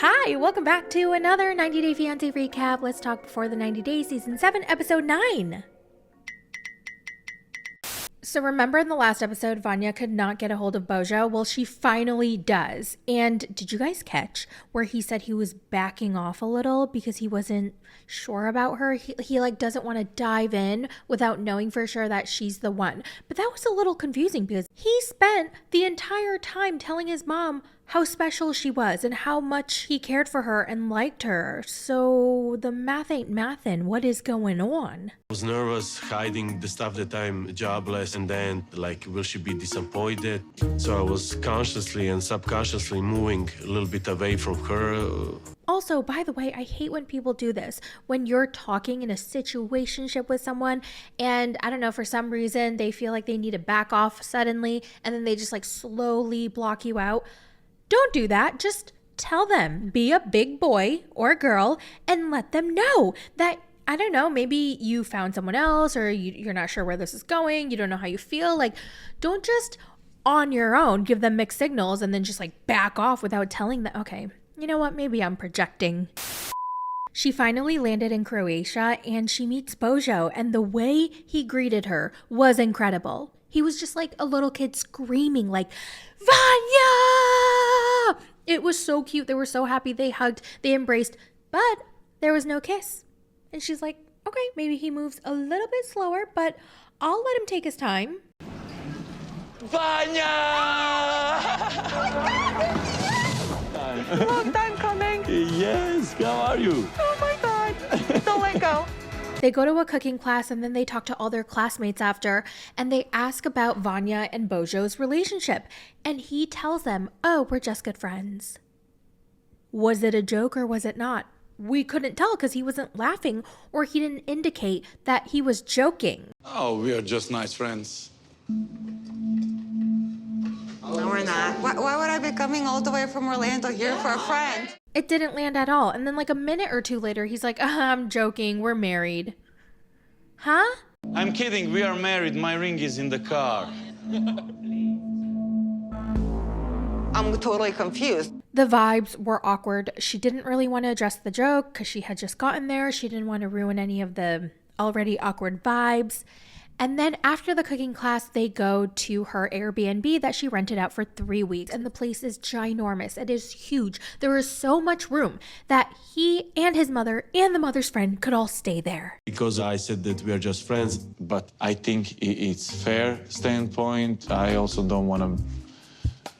Hi, welcome back to another 90 Day Fiancé recap. Let's talk before the 90 days, season 7, episode 9. So remember in the last episode, Vanya could not get a hold of Bojo? Well, she finally does. And did you guys catch where he said he was backing off a little because he wasn't sure about her? He like doesn't want to dive in without knowing for sure that she's the one. But that was a little confusing because he spent the entire time telling his mom how special she was and how much he cared for her and liked her. So the math ain't mathin'. What is going on? I was nervous, hiding the stuff that I'm jobless, and then, will she be disappointed? So I was consciously and subconsciously moving a little bit away from her. Also, by the way, I hate when people do this. When you're talking in a situationship with someone and, I don't know, for some reason, they feel like they need to back off suddenly and then they just slowly block you out. Don't do that. Just tell them. Be a big boy or girl and let them know that, I don't know, maybe you found someone else or you're not sure where this is going. You don't know how you feel. Don't just on your own give them mixed signals and then just back off without telling them, okay, you know what? Maybe I'm projecting. She finally landed in Croatia and she meets Bojo, and the way he greeted her was incredible. He was just like a little kid screaming Vanya! It was so cute. They were so happy. They hugged, they embraced, but there was no kiss. And she's like, okay, maybe he moves a little bit slower, but I'll let him take his time. Vanya! Long time coming. Yes, how are you? Oh my God. Don't let go. They go to a cooking class and then they talk to all their classmates after, and they ask about Vanya and Bojo's relationship. And he tells them, oh, we're just good friends. Was it a joke or was it not? We couldn't tell because he wasn't laughing or he didn't indicate that he was joking. Oh, we are just nice friends. No, we're not. Why would I be coming all the way from Orlando here for a friend? It didn't land at all. And then a minute or two later, he's like, I'm joking. We're married. Huh? I'm kidding. We are married. My ring is in the car. I'm totally confused. The vibes were awkward. She didn't really want to address the joke because she had just gotten there. She didn't want to ruin any of the already awkward vibes. And then after the cooking class, they go to her Airbnb that she rented out for 3 weeks. And the place is ginormous. It is huge. There is so much room that he and his mother and the mother's friend could all stay there. Because I said that we are just friends. But I think it's fair standpoint. I also don't want to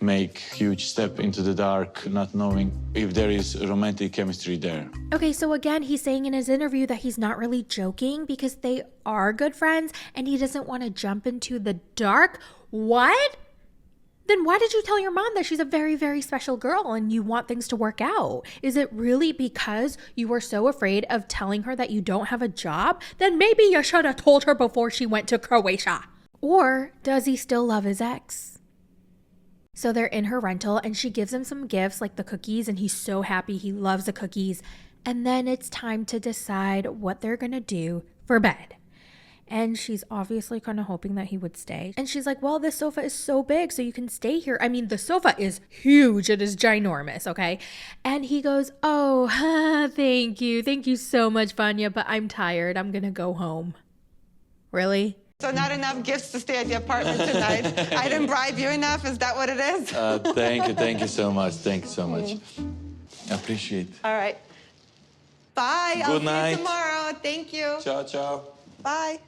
make huge step into the dark, not knowing if there is romantic chemistry there. Okay, so again, he's saying in his interview that he's not really joking because they are good friends and he doesn't want to jump into the dark. What? Then why did you tell your mom that she's a very, very special girl and you want things to work out? Is it really because you were so afraid of telling her that you don't have a job? Then maybe you should have told her before she went to Croatia. Or does he still love his ex? So they're in her rental and she gives him some gifts like the cookies, and he's so happy. He loves the cookies. And then it's time to decide what they're going to do for bed. And she's obviously kind of hoping that he would stay. And she's like, well, this sofa is so big so you can stay here. I mean, the sofa is huge. It is ginormous, okay? And he goes, oh, thank you. Thank you so much, Vanya, but I'm tired. I'm going to go home. Really? So not enough gifts to stay at the apartment tonight. I didn't bribe you enough. Is that what it is? Thank you so much. Thank you so much. I appreciate it. All right. Bye. Good night. See you tomorrow. Thank you. Ciao, ciao. Bye.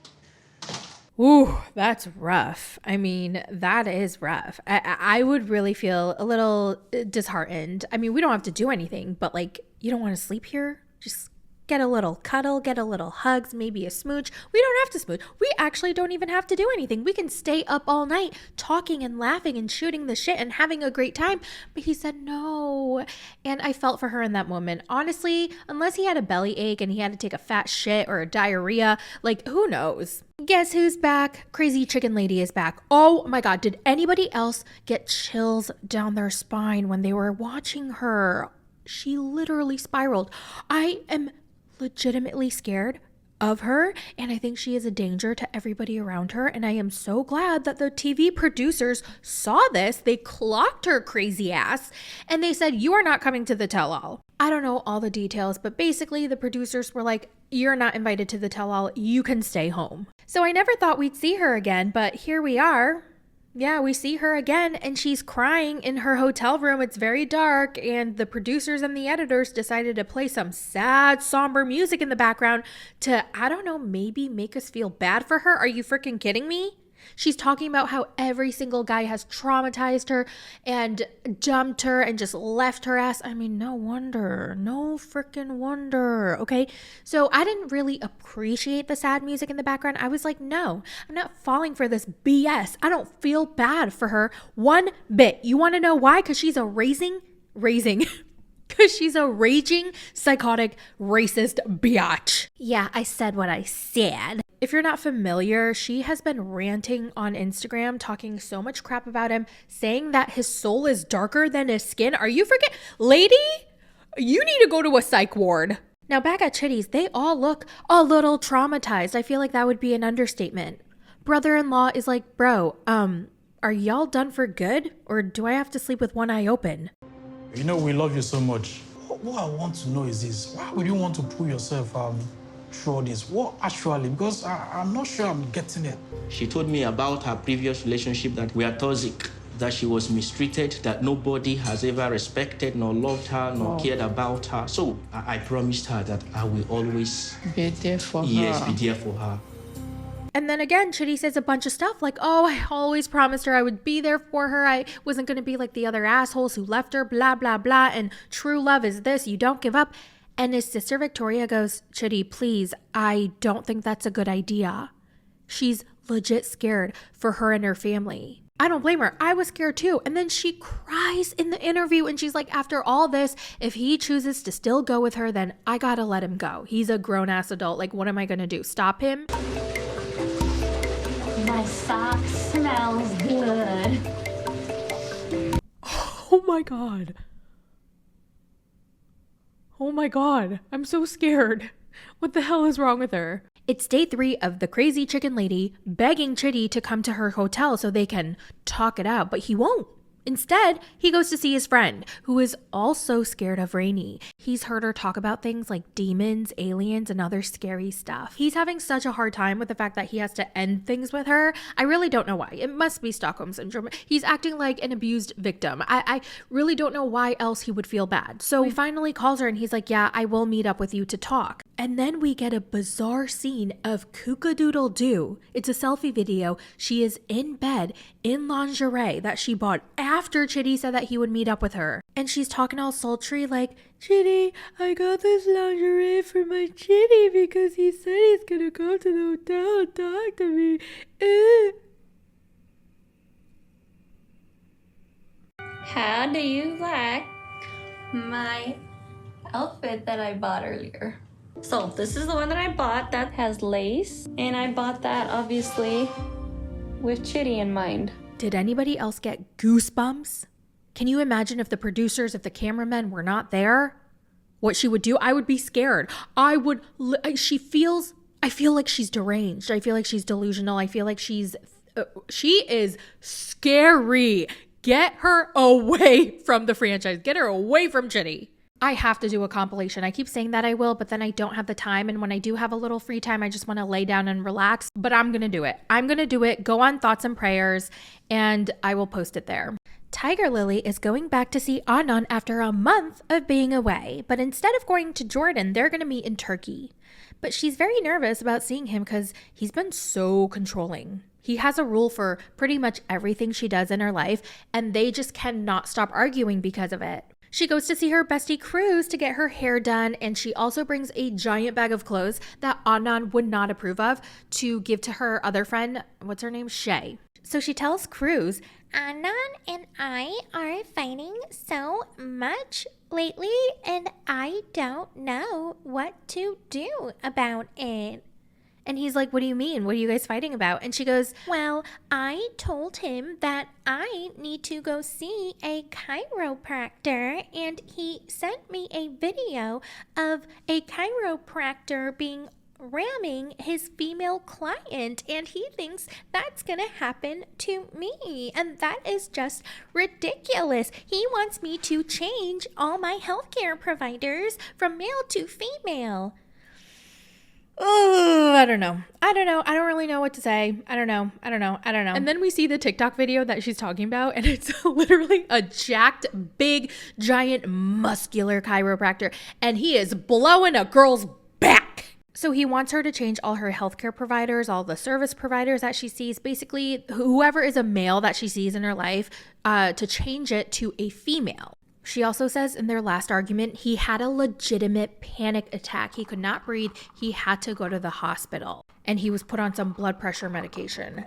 Ooh, that's rough. I mean, that is rough. I would really feel a little disheartened. I mean, we don't have to do anything, but you don't want to sleep here? Just get a little cuddle, get a little hugs, maybe a smooch. We don't have to smooch. We actually don't even have to do anything. We can stay up all night talking and laughing and shooting the shit and having a great time. But he said no. And I felt for her in that moment. Honestly, unless he had a belly ache and he had to take a fat shit or a diarrhea, who knows? Guess who's back? Crazy Chicken Lady is back. Oh my God, did anybody else get chills down their spine when they were watching her? She literally spiraled. I am legitimately scared of her, and I think she is a danger to everybody around her. And I am so glad that the TV producers saw this. They clocked her crazy ass and they said, you are not coming to the tell-all. I don't know all the details, but basically the producers were like, you're not invited to the tell-all. You can stay home. So I never thought we'd see her again, but here we are. Yeah, we see her again and she's crying in her hotel room. It's very dark and the producers and the editors decided to play some sad, somber music in the background to, I don't know, maybe make us feel bad for her. Are you freaking kidding me? She's talking about how every single guy has traumatized her and dumped her and just left her ass. I mean, no wonder. No freaking wonder. Okay. So I didn't really appreciate the sad music in the background. I was like, no, I'm not falling for this BS. I don't feel bad for her one bit. You want to know why? Because she's a because she's a raging, psychotic, racist biatch. Yeah, I said what I said. If you're not familiar, she has been ranting on Instagram, talking so much crap about him, saying that his soul is darker than his skin. Are you freaking... Lady, you need to go to a psych ward. Now back at Tiitties, they all look a little traumatized. I feel like that would be an understatement. Brother-in-law is like, bro, are y'all done for good? Or do I have to sleep with one eye open? You know, we love you so much. What I want to know is this. Why would you want to pull yourself through all this? What actually? Because I'm not sure I'm getting it. She told me about her previous relationship that we are toxic, that she was mistreated, that nobody has ever respected nor loved her nor cared about her. So I promised her that I will always be there for her. Yes, be there for her. And then again, Chitty says a bunch of stuff like, oh, I always promised her I would be there for her. I wasn't going to be like the other assholes who left her, blah, blah, blah. And true love is this. You don't give up. And his sister Victoria goes, Chitty, please, I don't think that's a good idea. She's legit scared for her and her family. I don't blame her. I was scared too. And then she cries in the interview and she's like, after all this, if he chooses to still go with her, then I gotta let him go. He's a grown-ass adult. Like, what am I gonna do? Stop him? My sock smells good. Oh my God. Oh my God. I'm so scared. What the hell is wrong with her? It's day 3 of the crazy chicken lady begging Chitty to come to her hotel so they can talk it out, but he won't. Instead, he goes to see his friend, who is also scared of Rainy. He's heard her talk about things like demons, aliens, and other scary stuff. He's having such a hard time with the fact that he has to end things with her. I really don't know why. It must be Stockholm Syndrome. He's acting like an abused victim. I really don't know why else he would feel bad. So he finally calls her and he's like, yeah, I will meet up with you to talk. And then we get a bizarre scene of Kookadoodle-Doo. It's a selfie video. She is in bed in lingerie that she bought after Chitty said that he would meet up with her. And she's talking all sultry like, Chitty, I got this lingerie for my Chitty because he said he's gonna go to the hotel and talk to me. How do you like my outfit that I bought earlier? So this is the one that I bought that has lace, and I bought that obviously with Chitty in mind. Did anybody else get goosebumps? Can you imagine if the producers, if the cameramen were not there, what she would do? I would be scared. I feel like she's deranged. I feel like she's delusional. I feel like she is scary. Get her away from the franchise. Get her away from Chitty. I have to do a compilation. I keep saying that I will, but then I don't have the time. And when I do have a little free time, I just want to lay down and relax. But I'm going to do it. I'm going to do it. Go on Thoughts and Prayers, and I will post it there. Tiger Lily is going back to see Anan after a month of being away. But instead of going to Jordan, they're going to meet in Turkey. But she's very nervous about seeing him because he's been so controlling. He has a rule for pretty much everything she does in her life, and they just cannot stop arguing because of it. She goes to see her bestie Cruz to get her hair done, and she also brings a giant bag of clothes that Anan would not approve of to give to her other friend, what's her name, Shay. So she tells Cruz, Anan and I are fighting so much lately, and I don't know what to do about it. And he's like, what do you mean? What are you guys fighting about? And she goes, well, I told him that I need to go see a chiropractor, and he sent me a video of a chiropractor being ramming his female client, and he thinks that's gonna happen to me, and that is just ridiculous. He wants me to change all my healthcare providers from male to female. Oh, I don't know. I don't really know what to say. I don't know. And then we see the TikTok video that she's talking about, and it's literally a jacked, big, giant, muscular chiropractor, and he is blowing a girl's back. So he wants her to change all her healthcare providers, all the service providers that she sees, basically whoever is a male that she sees in her life, to change it to a female. She also says in their last argument, he had a legitimate panic attack. He could not breathe. He had to go to the hospital, and he was put on some blood pressure medication.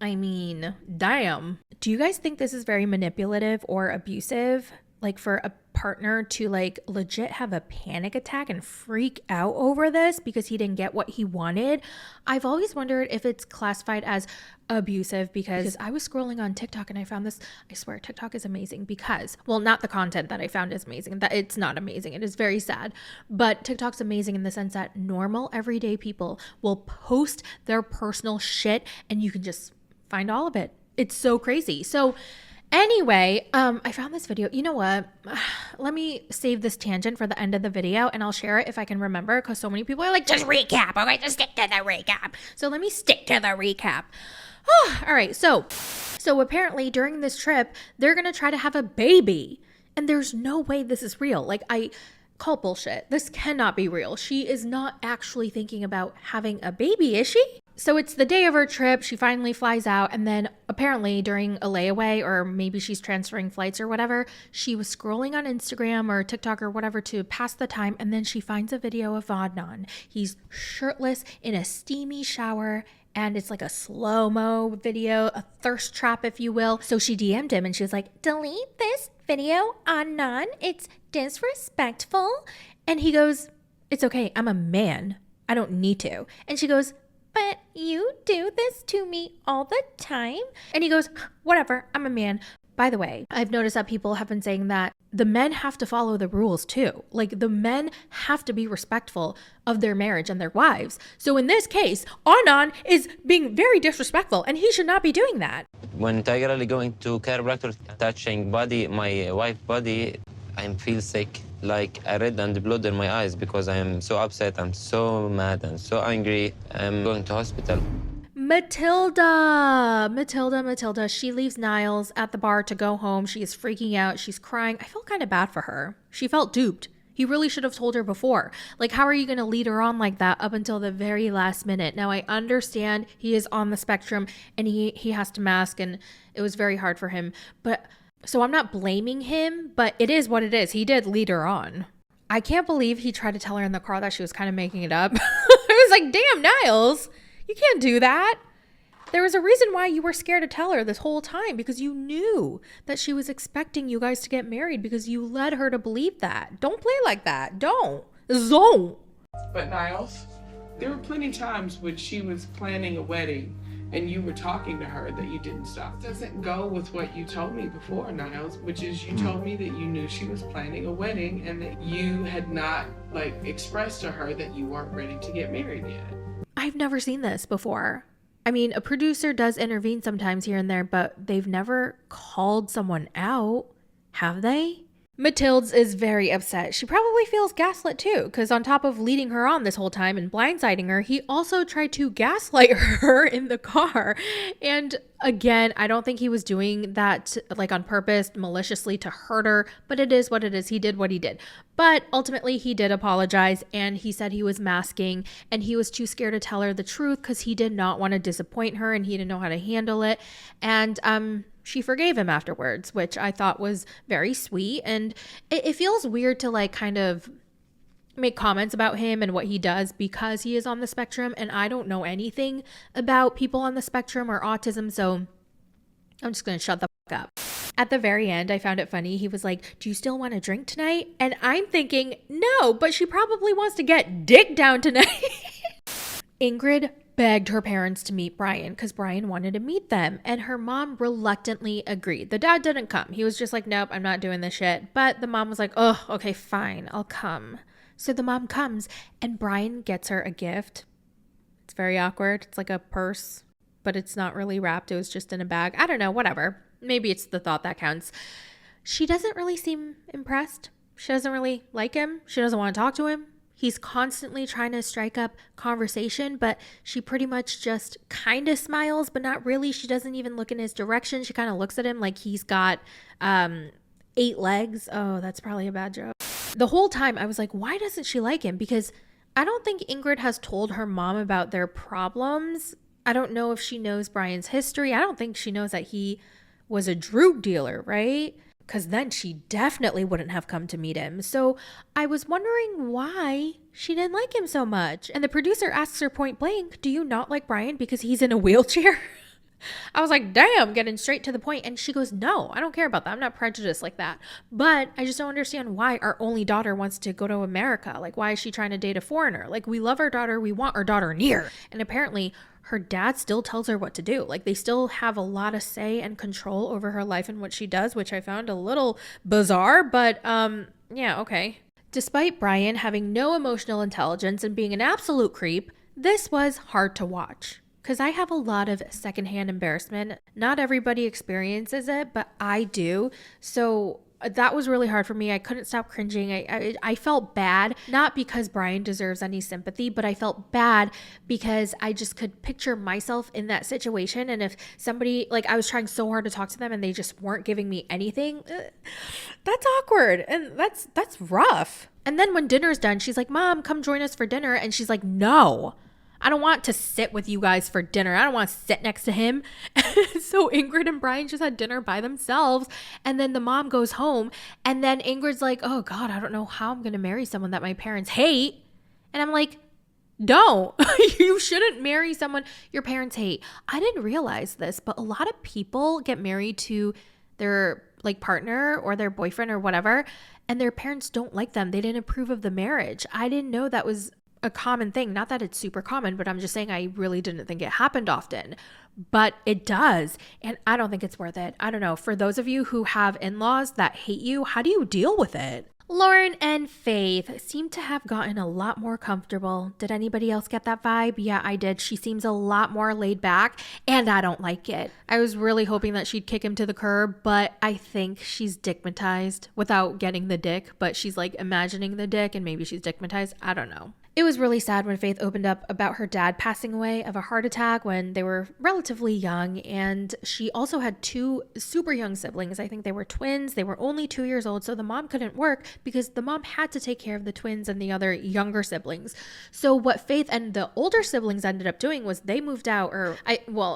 I mean, damn. Do you guys think this is very manipulative or abusive? Like for a partner to like legit have a panic attack and freak out over this because he didn't get what he wanted. I've always wondered if it's classified as abusive because I was scrolling on TikTok and I found this. I swear TikTok is amazing because, well, not the content that I found is amazing. That it's not amazing. It is very sad. But TikTok's amazing in the sense that normal everyday people will post their personal shit and you can just find all of it. It's so crazy. So anyway, I found this video. You know what? Let me save this tangent for the end of the video and I'll share it if I can remember because so many people are like, just recap. Okay, just stick to the recap. So let me stick to the recap. All right. So apparently during this trip, they're going to try to have a baby and there's no way this is real. Like I call bullshit. This cannot be real. She is not actually thinking about having a baby, is she? So it's the day of her trip. She finally flies out. And then apparently during a layaway, or maybe she's transferring flights or whatever, she was scrolling on Instagram or TikTok or whatever to pass the time. And then she finds a video of Anan. He's shirtless in a steamy shower. And it's like a slow-mo video, a thirst trap, if you will. So she DM'd him and she was like, delete this video, Anan. It's disrespectful. And he goes, it's okay. I'm a man. I don't need to. And she goes, but you do this to me all the time. And he goes, whatever, I'm a man. By the way, I've noticed that people have been saying that the men have to follow the rules too. Like the men have to be respectful of their marriage and their wives. So in this case, Anan is being very disrespectful and he should not be doing that. When regularly going to chiropractor, touching my wife's body, I feel sick. Like I red and blood in my eyes because I am so upset, I'm so mad and so angry. I'm going to hospital. Matilda. She leaves Niles at the bar to go home. She is freaking out. She's crying. I felt kind of bad for her. She felt duped. He really should have told her before. Like, how are you going to lead her on like that up until the very last minute? Now, I understand he is on the spectrum and he has to mask and it was very hard for him. But so I'm not blaming him, but it is what it is. He did lead her on. I can't believe he tried to tell her in the car that she was kind of making it up. I was like, damn, Niles. You can't do that. There was a reason why you were scared to tell her this whole time because you knew that she was expecting you guys to get married because you led her to believe that. Don't play like that. Don't. But Niles, there were plenty of times when she was planning a wedding and you were talking to her that you didn't stop. It doesn't go with what you told me before, Niles, which is you told me that you knew she was planning a wedding and that you had not expressed to her that you weren't ready to get married yet. I've never seen this before. I mean, a producer does intervene sometimes here and there, but they've never called someone out, have they? Matilda is very upset. She probably feels gaslit too, because on top of leading her on this whole time and blindsiding her, he also tried to gaslight her in the car. And again, I don't think he was doing that on purpose, maliciously to hurt her, but it is what it is. He did what he did. But ultimately, he did apologize and he said he was masking and he was too scared to tell her the truth because he did not want to disappoint her and he didn't know how to handle it. And she forgave him afterwards, which I thought was very sweet. And it feels weird to kind of make comments about him and what he does because he is on the spectrum. And I don't know anything about people on the spectrum or autism. So I'm just going to shut the fuck up. At the very end, I found it funny. He was like, do you still want to drink tonight? And I'm thinking, no, but she probably wants to get dick down tonight. Ingrid begged her parents to meet Brian because Brian wanted to meet them and her mom reluctantly agreed. The dad didn't come. He was just like, nope, I'm not doing this shit. But the mom was like, oh, okay, fine, I'll come. So the mom comes and Brian gets her a gift. It's very awkward. It's like a purse, but it's not really wrapped. It was just in a bag. I don't know, whatever. Maybe it's the thought that counts. She doesn't really seem impressed. She doesn't really like him. She doesn't want to talk to him. He's constantly trying to strike up conversation, but she pretty much just kind of smiles, but not really. She doesn't even look in his direction. She kind of looks at him like he's got 8 legs. Oh, that's probably a bad joke. The whole time I was like, why doesn't she like him? Because I don't think Ingrid has told her mom about their problems. I don't know if she knows Brian's history. I don't think she knows that he was a drug dealer, right? Because then she definitely wouldn't have come to meet him. So I was wondering why she didn't like him so much. And the producer asks her point blank, do you not like Brian because he's in a wheelchair? I was like, damn, getting straight to the point. And she goes, no, I don't care about that. I'm not prejudiced like that. But I just don't understand why our only daughter wants to go to America. Like, why is she trying to date a foreigner? Like, we love our daughter. We want our daughter near. And apparently her dad still tells her what to do. Like, they still have a lot of say and control over her life and what she does, which I found a little bizarre, but yeah, okay. Despite Brian having no emotional intelligence and being an absolute creep, this was hard to watch. Because I have a lot of secondhand embarrassment. Not everybody experiences it, but I do. So that was really hard for me. I couldn't stop cringing. I felt bad, not because Brian deserves any sympathy, but I felt bad because I just could picture myself in that situation. And if somebody, like, I was trying so hard to talk to them and they just weren't giving me anything, that's awkward. And that's rough. And then when dinner's done, she's like, Mom, come join us for dinner. And she's like, no. I don't want to sit with you guys for dinner. I don't want to sit next to him. So Ingrid and Brian just had dinner by themselves. And then the mom goes home. And then Ingrid's like, oh God, I don't know how I'm going to marry someone that my parents hate. And I'm like, don't. You shouldn't marry someone your parents hate. I didn't realize this, but a lot of people get married to their like partner or their boyfriend or whatever, and their parents don't like them. They didn't approve of the marriage. I didn't know that was a common thing. Not that it's super common, but I'm just saying I really didn't think it happened often, but it does. And I don't think it's worth it. I don't know. For those of you who have in-laws that hate you, how do you deal with it? Lauren and Faith seem to have gotten a lot more comfortable. Did anybody else get that vibe? Yeah, I did. She seems a lot more laid back, and I don't like it. I was really hoping that she'd kick him to the curb, but I think she's dickmatized without getting the dick, but she's like imagining the dick and maybe she's dickmatized. I don't know. It was really sad when Faith opened up about her dad passing away of a heart attack when they were relatively young. And she also had 2 super young siblings. I think they were twins. They were only 2 years old. So the mom couldn't work because the mom had to take care of the twins and the other younger siblings. So what Faith and the older siblings ended up doing was they moved out,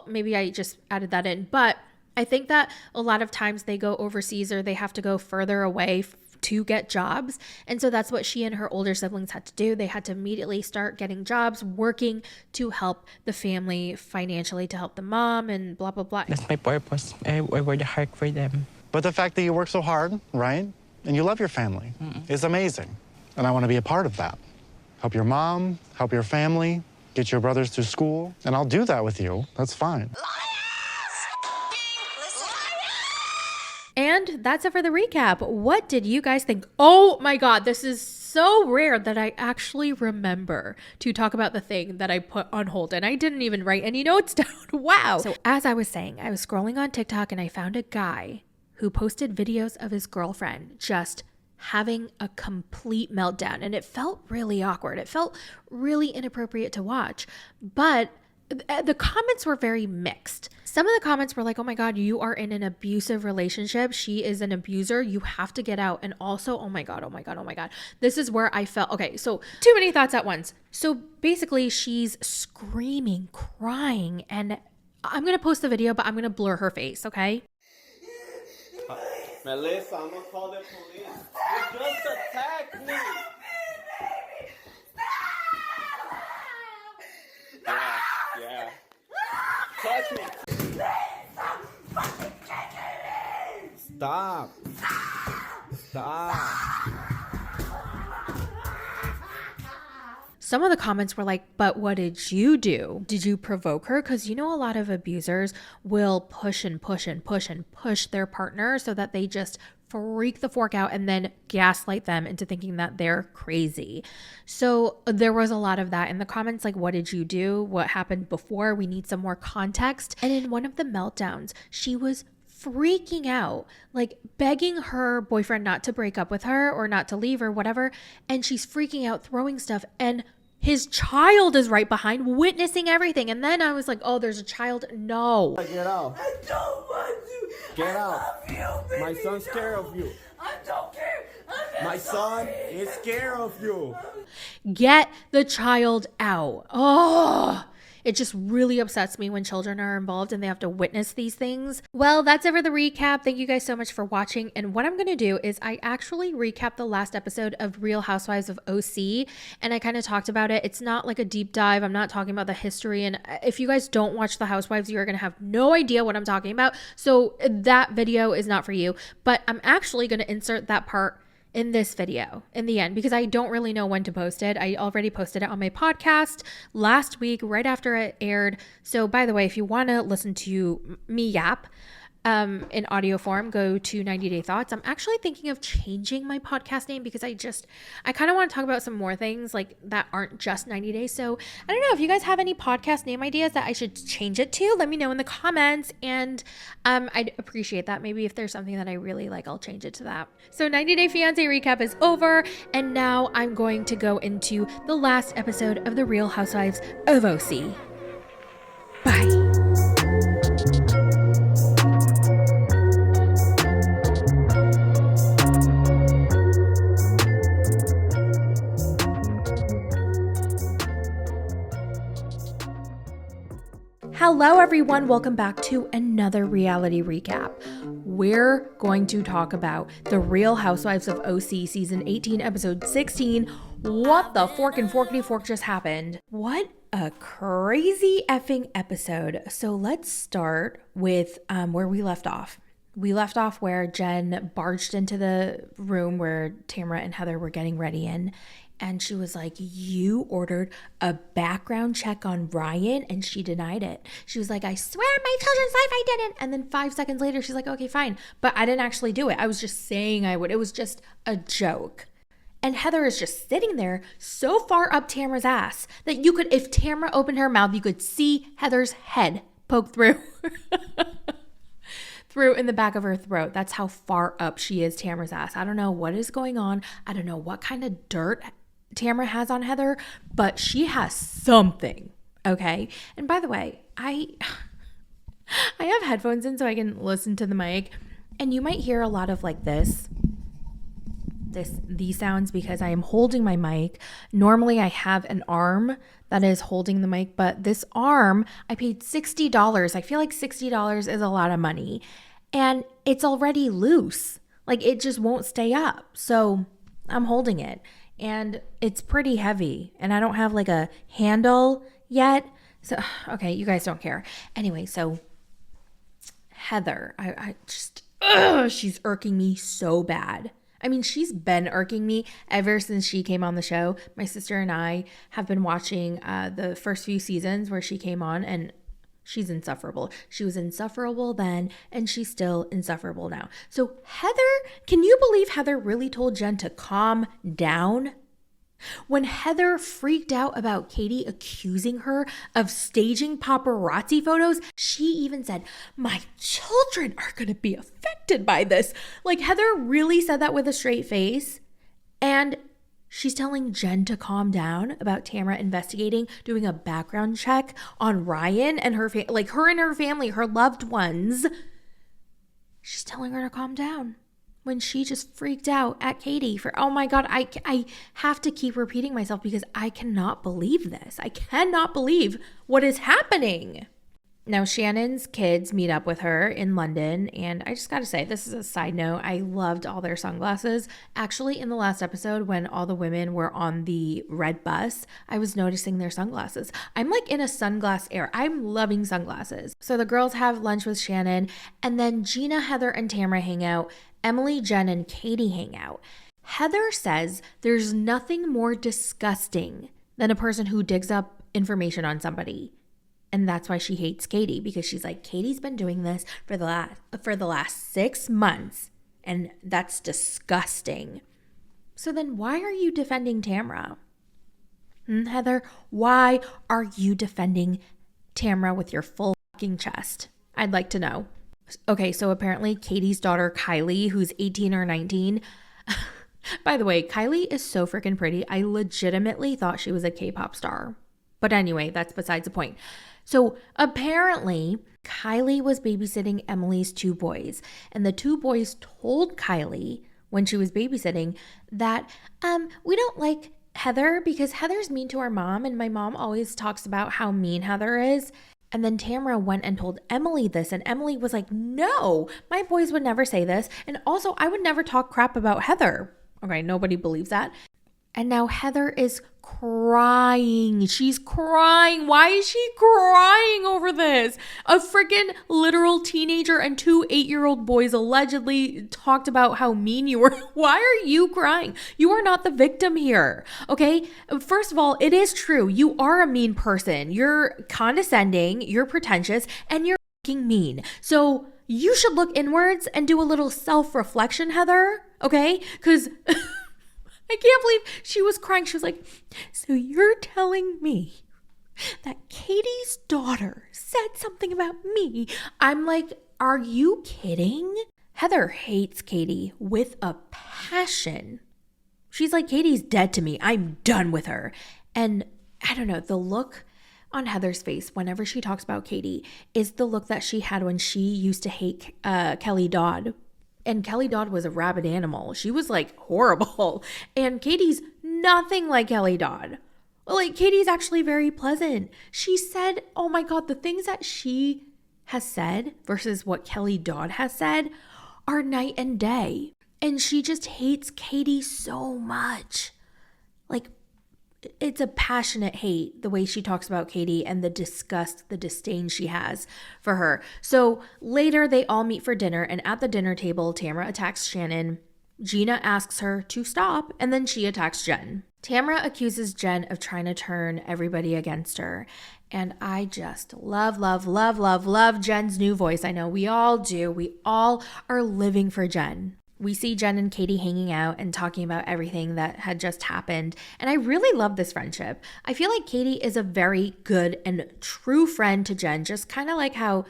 maybe I just added that in, but I think that a lot of times they go overseas or they have to go further away to get jobs. And so that's what she and her older siblings had to do. They had to immediately start getting jobs, working to help the family financially, to help the mom and blah, blah, blah. That's my purpose. I work hard for them. But the fact that you work so hard, right? And you love your family is amazing. And I want to be a part of that. Help your mom, help your family, get your brothers through school. And I'll do that with you. That's fine. And that's it for the recap. What did you guys think? Oh my God, this is so rare that I actually remember to talk about the thing that I put on hold, and I didn't even write any notes down. Wow. So as I was saying, I was scrolling on TikTok and I found a guy who posted videos of his girlfriend just having a complete meltdown, and it felt really awkward. It felt really inappropriate to watch, but the comments were very mixed. Some of the comments were like, oh my God, you are in an abusive relationship. She is an abuser. You have to get out. And also, oh my God. This is where I felt, okay, so too many thoughts at once. So basically she's screaming, crying, and I'm going to post the video, but I'm going to blur her face, okay? Melissa, I'm going to call the police. You just attacked me. Yeah. Touch me. Stop. some of the comments were like, but what did you do? Did you provoke her? Because you know, a lot of abusers will push and push and push and push their partner so that they just freak the fork out and then gaslight them into thinking that they're crazy. So there was a lot of that in the comments, like, what did you do? What happened before? We need some more context. And in one of the meltdowns, she was freaking out, like begging her boyfriend not to break up with her or not to leave or whatever. And she's freaking out, throwing stuff, and his child is right behind, witnessing everything. And then I was like, oh, there's a child. No. Get out. I don't want to. Get I out. love you, baby. My son's scared of you. I don't care. I'm My son sorry. is scared of you. Get the child out. Oh, it just really upsets me when children are involved and they have to witness these things. Well, that's it for the recap. Thank you guys so much for watching. And what I'm going to do is I actually recap the last episode of Real Housewives of OC. And I kind of talked about it. It's not like a deep dive. I'm not talking about the history. And if you guys don't watch The Housewives, you're going to have no idea what I'm talking about. So that video is not for you. But I'm actually going to insert that part in this video in the end, because I don't really know when to post it. I already posted it on my podcast last week, right after it aired. So by the way, if you want to listen to me yap in audio form, go to 90 Day Thoughts. I'm actually thinking of changing my podcast name because I kind of want to talk about some more things like that aren't just 90 days. So I don't know if you guys have any podcast name ideas that I should change it to, let me know in the comments. And I'd appreciate that. Maybe if there's something that I really like, I'll change it to that. So 90 Day Fiancé recap is over. And now I'm going to go into the last episode of The Real Housewives of OC. Bye. Hello everyone, welcome back to another reality recap. We're going to talk about The Real Housewives of OC season 18 episode 16. What the fork and forkity fork just happened? What a crazy effing episode. So let's start with where we left off. We left off where Jen barged into the room where Tamara and Heather were getting ready in. And she was like, you ordered a background check on Ryan, and she denied it. She was like, I swear on my children's life I didn't. And then 5 seconds later, she's like, okay, fine. But I didn't actually do it. I was just saying I would. It was just a joke. And Heather is just sitting there so far up Tamara's ass that you could, if Tamara opened her mouth, you could see Heather's head poke through. Through in the back of her throat. That's how far up she is Tamara's ass. I don't know what is going on. I don't know what kind of dirt Tamara has on Heather, but she has something, okay? And by the way, I have headphones in so I can listen to the mic, and you might hear a lot of like these sounds because I am holding my mic. Normally I have an arm that is holding the mic, but this arm, I paid $60. I feel like $60 is a lot of money, and it's already loose. Like it just won't stay up. So I'm holding it. And it's pretty heavy, and I don't have like a handle yet. So, okay, you guys don't care. Anyway, so Heather, I just, she's irking me so bad. I mean, she's been irking me ever since she came on the show. My sister and I have been watching the first few seasons where she came on, and she's insufferable. She was insufferable then, and she's still insufferable now. So Heather, can you believe Heather really told Jen to calm down? When Heather freaked out about Katie accusing her of staging paparazzi photos, she even said, my children are going to be affected by this. Like Heather really said that with a straight face. And she's telling Jen to calm down about Tamara investigating, doing a background check on Ryan and her her and her family, her loved ones. She's telling her to calm down when she just freaked out at Katie for, oh my God, I have to keep repeating myself because I cannot believe this. I cannot believe what is happening. Now, Shannon's kids meet up with her in London, and I just got to say, this is a side note, I loved all their sunglasses. Actually, in the last episode, when all the women were on the red bus, I was noticing their sunglasses. I'm like in a sunglass era. I'm loving sunglasses. So the girls have lunch with Shannon, and then Gina, Heather, and Tamara hang out. Emily, Jen, and Katie hang out. Heather says there's nothing more disgusting than a person who digs up information on somebody. And that's why she hates Katie, because she's like, Katie's been doing this for the last 6 months, and that's disgusting. So then why are you defending Tamara? Heather, why are you defending Tamara with your full fucking chest? I'd like to know. Okay, so apparently Katie's daughter Kylie, who's 18 or 19. By the way, Kylie is so freaking pretty. I legitimately thought she was a K-pop star. But anyway, that's besides the point. So apparently Kylie was babysitting Emily's 2 boys, and the 2 boys told Kylie when she was babysitting that we don't like Heather because Heather's mean to our mom, and my mom always talks about how mean Heather is. And then Tamara went and told Emily this, and Emily was like, no, my boys would never say this, and also I would never talk crap about Heather. Okay, nobody believes that. And now Heather is crying. She's crying. Why is she crying over this? A freaking literal teenager and 2 8-year-old boys allegedly talked about how mean you were. Why are you crying? You are not the victim here. Okay? First of all, it is true. You are a mean person. You're condescending, you're pretentious, and you're fucking mean. So you should look inwards and do a little self-reflection, Heather. Okay? Because I can't believe she was crying. She was like, so you're telling me that Katie's daughter said something about me? I'm like, are you kidding? Heather hates Katie with a passion. She's like, Katie's dead to me. I'm done with her. And I don't know, the look on Heather's face whenever she talks about Katie is the look that she had when she used to hate Kelly Dodd. And Kelly Dodd was a rabid animal. She was like horrible. And Katie's nothing like Kelly Dodd. Like, Katie's actually very pleasant. She said, oh my God, the things that she has said versus what Kelly Dodd has said are night and day. And she just hates Katie so much. Like, it's a passionate hate, the way she talks about Katie and the disgust, the disdain she has for her. So later they all meet for dinner, and at the dinner table, Tamara attacks Shannon. Gina asks her to stop, and then she attacks Jen. Tamara accuses Jen of trying to turn everybody against her. And I just love Jen's new voice. I know we all do. We all are living for Jen. We see Jen and Katie hanging out and talking about everything that had just happened. And I really love this friendship. I feel like Katie is a very good and true friend to Jen, just kind of like how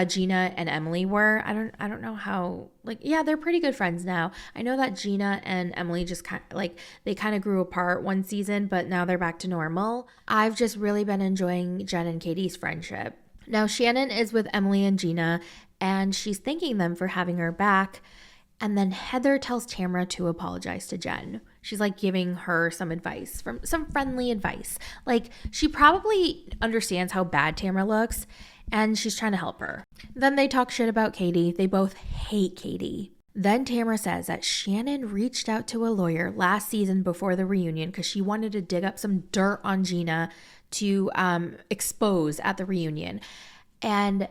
Gina and Emily were. I don't know how, like, yeah, they're pretty good friends now. I know that Gina and Emily just kind of like, they kind of grew apart one season, but now they're back to normal. I've just really been enjoying Jen and Katie's friendship. Now Shannon is with Emily and Gina, and she's thanking them for having her back. And then Heather tells Tamara to apologize to Jen. She's like giving her some advice, some friendly advice. Like, she probably understands how bad Tamara looks, and she's trying to help her. Then they talk shit about Katie. They both hate Katie. Then Tamara says that Shannon reached out to a lawyer last season before the reunion because she wanted to dig up some dirt on Gina to expose at the reunion. And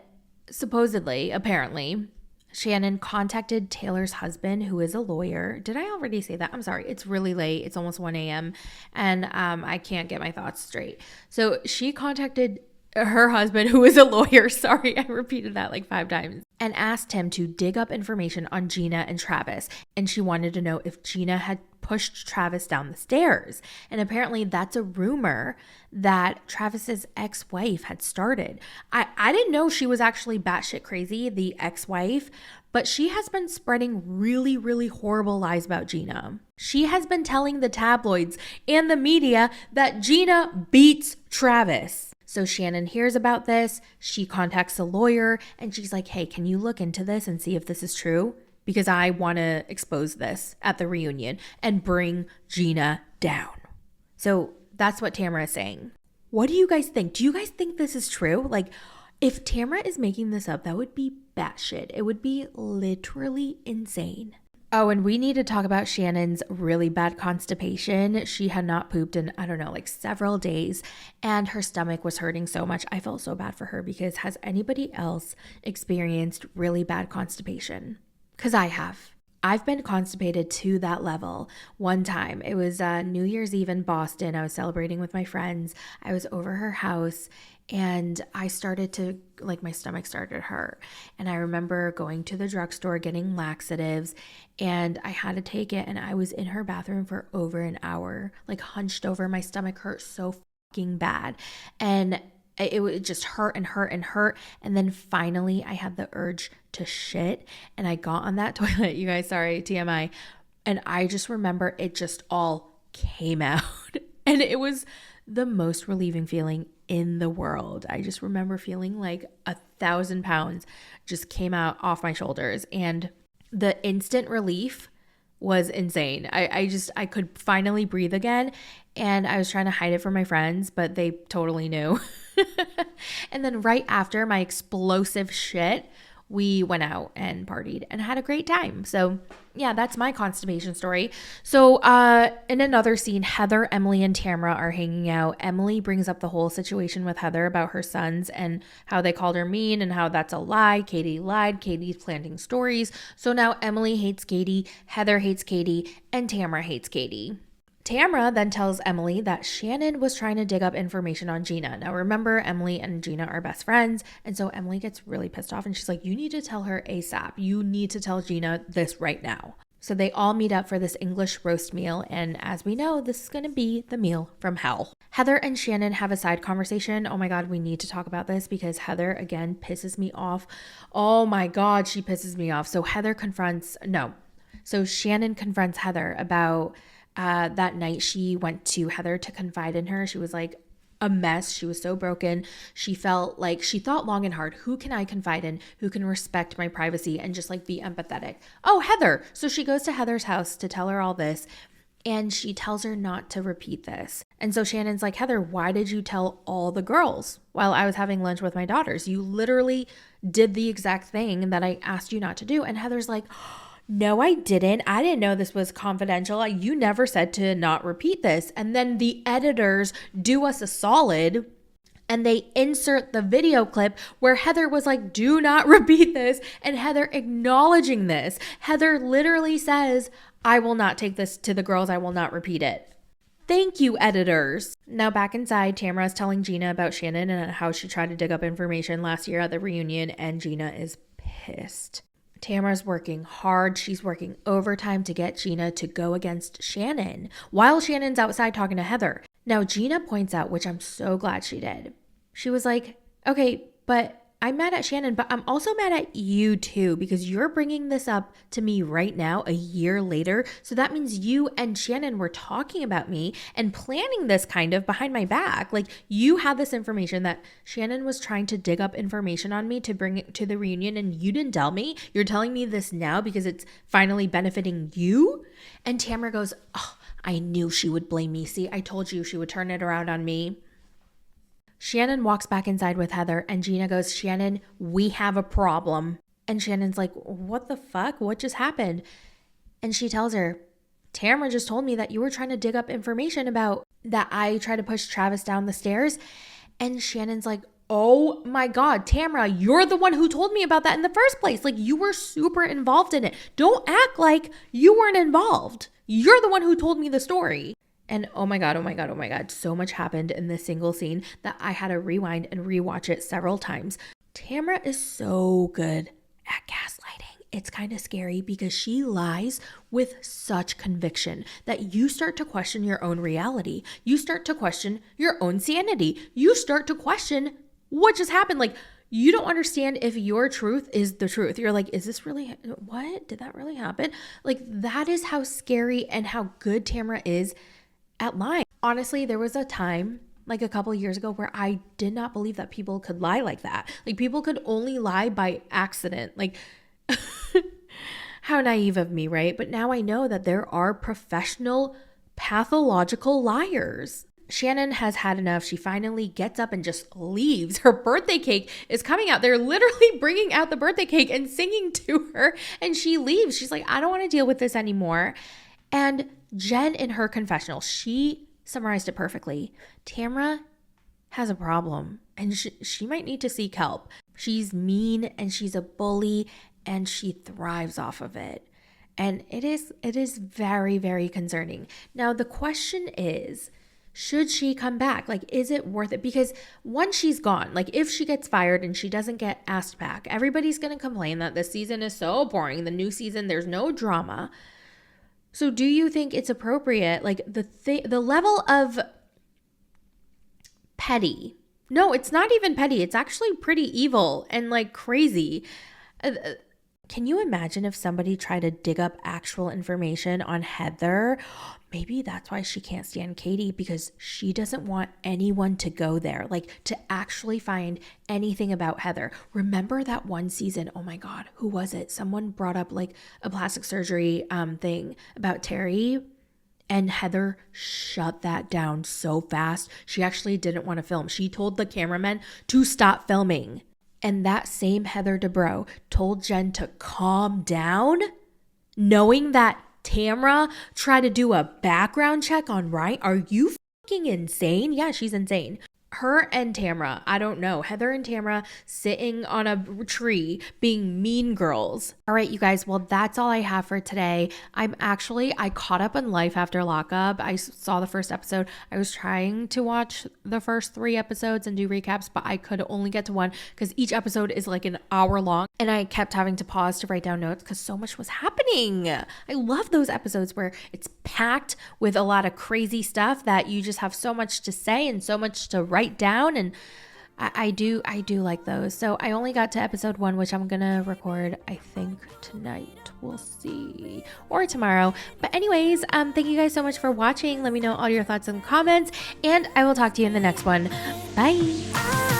supposedly, apparently, Shannon contacted Taylor's husband, who is a lawyer. Did I already say that? I'm sorry. It's really late. It's almost 1 a.m. and I can't get my thoughts straight. So she contacted her husband, who is a lawyer. Sorry, I repeated that like 5 times. And asked him to dig up information on Gina and Travis. And she wanted to know if Gina had pushed Travis down the stairs. And apparently that's a rumor that Travis's ex-wife had started. I didn't know she was actually batshit crazy, the ex-wife, but she has been spreading really, really horrible lies about Gina. She has been telling the tabloids and the media that Gina beats Travis. So Shannon hears about this. She contacts a lawyer and she's like, hey, can you look into this and see if this is true? Because I want to expose this at the reunion and bring Gina down. So that's what Tamara is saying. What do you guys think? Do you guys think this is true? Like, if Tamara is making this up, that would be batshit. It would be literally insane. Oh, and we need to talk about Shannon's really bad constipation. She had not pooped in, I don't know, like several days, and her stomach was hurting so much. I felt so bad for her because has anybody else experienced really bad constipation? Because I have. I've been constipated to that level. One time, it was New Year's Eve in Boston. I was celebrating with my friends. I was over her house and I started to, like, my stomach started to hurt. And I remember going to the drugstore, getting laxatives, and I had to take it. And I was in her bathroom for over an hour, like hunched over. My stomach hurt so fucking bad. And it would just hurt and hurt and hurt. And then finally I had the urge to shit and I got on that toilet, you guys, sorry, TMI. And I just remember it just all came out and it was the most relieving feeling in the world. I just remember feeling like 1,000 pounds just came out off my shoulders, and the instant relief was insane. I could finally breathe again, and I was trying to hide it from my friends, but they totally knew. And then right after my explosive shit, we went out and partied and had a great time. So yeah, that's my constipation story. So in another scene, Heather, Emily, and Tamara are hanging out. Emily brings up the whole situation with Heather about her sons and how they called her mean and how that's a lie. Katie lied. Katie's planting stories. So now Emily hates Katie, Heather hates Katie, and Tamara hates Katie. Tamara then tells Emily that Shannon was trying to dig up information on Gina. Now remember, Emily and Gina are best friends, and so Emily gets really pissed off and she's like, you need to tell her ASAP. You need to tell Gina this right now. So they all meet up for this English roast meal, and as we know, this is going to be the meal from hell. Heather and Shannon have a side conversation. Oh my God, we need to talk about this because Heather, again, pisses me off. Oh my God, she pisses me off. So Shannon confronts Heather about that night she went to Heather to confide in her. She was like a mess. She was so broken. She felt like she thought long and hard. Who can I confide in? Who can respect my privacy and just like be empathetic? Oh, Heather. So she goes to Heather's house to tell her all this. And she tells her not to repeat this. And so Shannon's like, Heather, why did you tell all the girls while I was having lunch with my daughters? You literally did the exact thing that I asked you not to do. And Heather's like, no, I didn't. I didn't know this was confidential. You never said to not repeat this. And then the editors do us a solid and they insert the video clip where Heather was like, do not repeat this. And Heather acknowledging this. Heather literally says, I will not take this to the girls. I will not repeat it. Thank you, editors. Now back inside, Tamara is telling Gina about Shannon and how she tried to dig up information last year at the reunion, and Gina is pissed. Tamara's working hard. She's working overtime to get Gina to go against Shannon while Shannon's outside talking to Heather. Now, Gina points out, which I'm so glad she did. She was like, okay, but I'm mad at Shannon, but I'm also mad at you too, because you're bringing this up to me right now, a year later. So that means you and Shannon were talking about me and planning this kind of behind my back. Like, you had this information that Shannon was trying to dig up information on me to bring it to the reunion, and you didn't tell me. You're telling me this now because it's finally benefiting you? And Tamara goes, oh, I knew she would blame me. See, I told you she would turn it around on me. Shannon walks back inside with Heather and Gina goes, Shannon, we have a problem. And Shannon's like, what the fuck? What just happened? And she tells her, Tamara just told me that you were trying to dig up information about that I tried to push Travis down the stairs. And Shannon's like, oh my God, Tamara, you're the one who told me about that in the first place. Like, you were super involved in it. Don't act like you weren't involved. You're the one who told me the story. And oh my God, so much happened in this single scene that I had to rewind and rewatch it several times. Tamara is so good at gaslighting. It's kind of scary because she lies with such conviction that you start to question your own reality. You start to question your own sanity. You start to question what just happened. Like, you don't understand if your truth is the truth. You're like, is this really, what? Did that really happen? Like, that is how scary and how good Tamara is at lying. Honestly, there was a time like a couple of years ago where I did not believe that people could lie like that. Like, people could only lie by accident. Like, how naive of me, right? But now I know that there are professional pathological liars. Shannon has had enough. She finally gets up and just leaves. Her birthday cake is coming out. They're literally bringing out the birthday cake and singing to her, and she leaves. She's like, I don't want to deal with this anymore. And Jen, in her confessional, she summarized it perfectly. Tamara has a problem, and she might need to seek help. She's mean, and she's a bully, and she thrives off of it. And it is very, very concerning. Now, the question is, should she come back? Like, is it worth it? Because once she's gone, like if she gets fired and she doesn't get asked back, everybody's going to complain that this season is so boring. The new season, there's no drama. So do you think it's appropriate? Like the level of petty. No, it's not even petty. It's actually pretty evil and like crazy. Can you imagine if somebody tried to dig up actual information on Heather? Maybe that's why she can't stand Katie, because she doesn't want anyone to go there, like to actually find anything about Heather. Remember that one season? Oh my God, who was it? Someone brought up like a plastic surgery thing about Terry, and Heather shut that down so fast. She actually didn't want to film. She told the cameraman to stop filming. And that same Heather Dubrow told Jen to calm down, knowing that Tamara tried to do a background check on Ryan. Are you fucking insane? Yeah, she's insane. Her and Tamara, I don't know. Heather and Tamara sitting on a tree being mean girls. All right, you guys. Well, that's all I have for today. I caught up on life after lockup. I saw the first episode. I was trying to watch the first 3 episodes and do recaps, but I could only get to 1 because each episode is like an hour long. And I kept having to pause to write down notes because so much was happening. I love those episodes where it's packed with a lot of crazy stuff that you just have so much to say and so much to write down, and I do like those. So I only got to episode 1, which I'm gonna record I think tonight, we'll see, or tomorrow. But anyways, thank you guys so much for watching. Let me know all your thoughts in the comments, and I will talk to you in the next one. Bye.